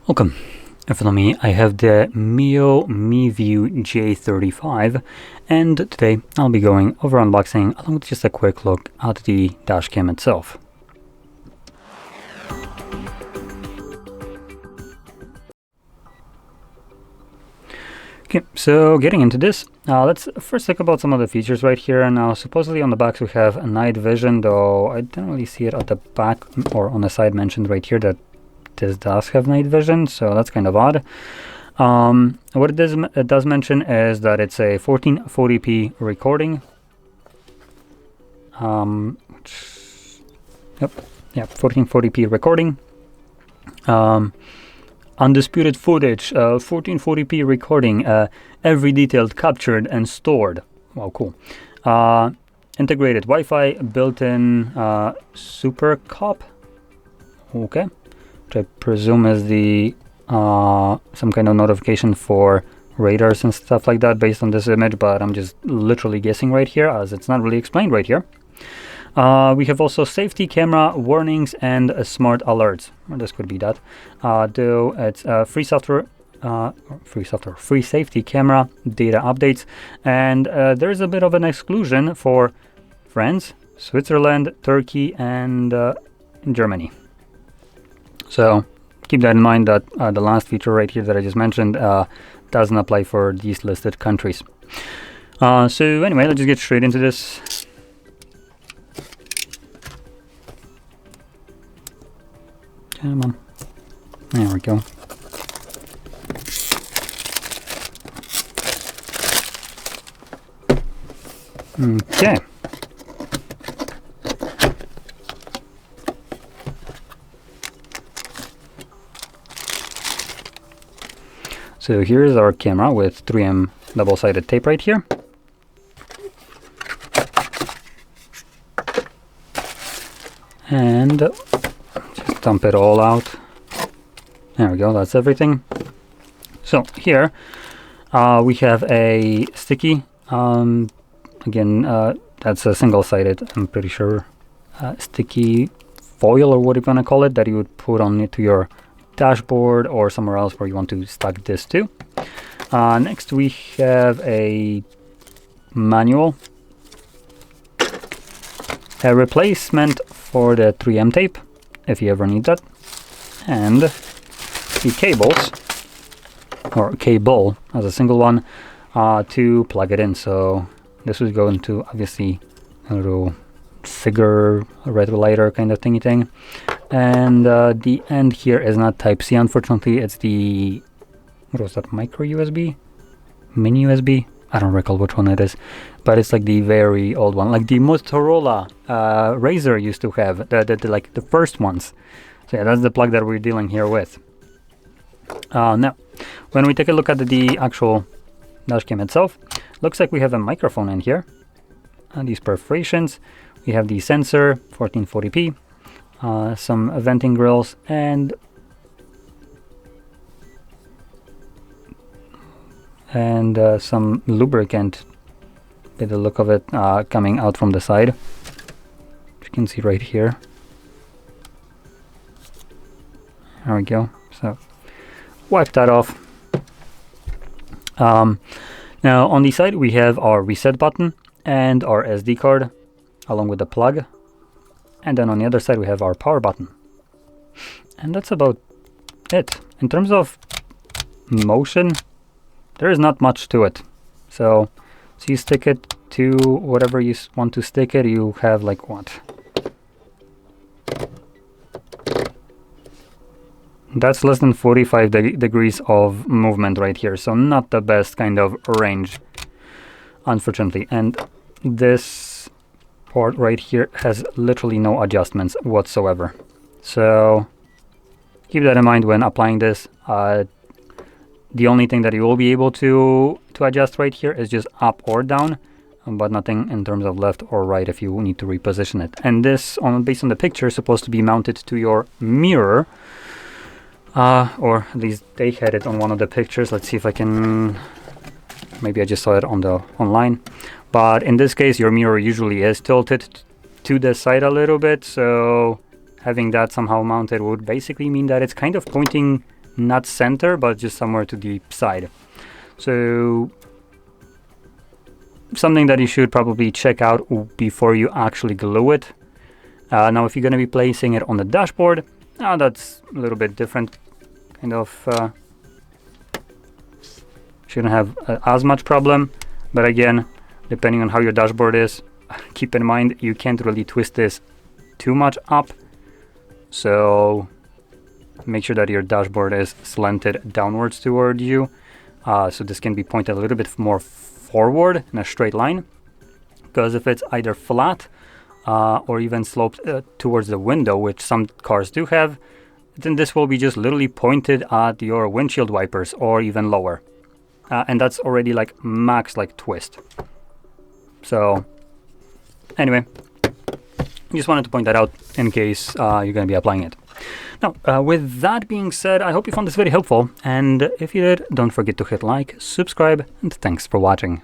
Welcome. In front of me I have the MIO MiVue J35, and today I'll be going over unboxing along with just a quick look at the dash cam itself. Okay, so getting into this, let's first talk about some of the features right here. Now, supposedly on the box we have a night vision, though I didn't really see it at the back or on the side mentioned right here that this does have night vision, so that's kind of odd. What it does mention is that it's a 1440p recording. Yep, 1440p recording. Undisputed footage, 1440p recording, every detail captured and stored. Wow, cool. Integrated Wi-Fi, built-in super cop. Okay, which I presume is the some kind of notification for radars and stuff like that based on this image, but I'm just literally guessing right here as it's not really explained right here. We have also safety camera warnings and smart alerts. Well, this could be that. Though it's free safety camera data updates, and there's a bit of an exclusion for France, Switzerland, Turkey, and Germany. So keep that in mind that the last feature right here that I just mentioned doesn't apply for these listed countries. So anyway, let's just get straight into this. Come on. There we go. Okay. So here's our camera with 3M double-sided tape right here. And just dump it all out. There we go, that's everything. So here we have a sticky, again, that's a single-sided, I'm pretty sure, sticky foil or what you want to call it, that you would put on it to your dashboard or somewhere else where you want to stack this to. Next we have a manual, a replacement for the 3M tape if you ever need that, and the cables, or cable as a single one, to plug it in. So this would go into obviously a little figure lighter kind of thingy thing. And the end here is not Type-C, unfortunately. It's the, what was that, micro USB? Mini USB? I don't recall which one it is, but it's like the very old one, like the Motorola Razr used to have, like the first ones. So yeah, that's the plug that we're dealing here with. Now, when we take a look at the actual dashcam itself, looks like we have a microphone in here, and these perforations. We have the sensor, 1440p. Some venting grills and some lubricant, by the look of it, coming out from the side, which you can see right here. There we go. So wipe that off. Now on the side we have our reset button and our SD card along with the plug. And then on the other side we have our power button. And that's about it. In terms of motion, there is not much to it. So you stick it to whatever you want to stick it. You have like what? That's less than 45 degrees of movement right here. So not the best kind of range, unfortunately. And this part right here has literally no adjustments whatsoever. So keep that in mind when applying this. The only thing that you will be able to adjust right here is just up or down, but nothing in terms of left or right if you need to reposition it. And this, based on the picture, is supposed to be mounted to your mirror, or at least they had it on one of the pictures. Let's see if I can, maybe I just saw it on the online. But in this case, your mirror usually is tilted to the side a little bit, so having that somehow mounted would basically mean that it's kind of pointing not center, but just somewhere to the side. So something that you should probably check out before you actually glue it. Now, if you're going to be placing it on the dashboard, that's a little bit different. Kind of shouldn't have as much problem. But again, depending on how your dashboard is, keep in mind you can't really twist this too much up. So make sure that your dashboard is slanted downwards toward you. So this can be pointed a little bit more forward in a straight line. Because if it's either flat or even sloped towards the window, which some cars do have, then this will be just literally pointed at your windshield wipers or even lower. And that's already like max like twist. So anyway, just wanted to point that out in case you're going to be applying it. Now, with that being said, I hope you found this very helpful. And if you did, don't forget to hit like, subscribe, and thanks for watching.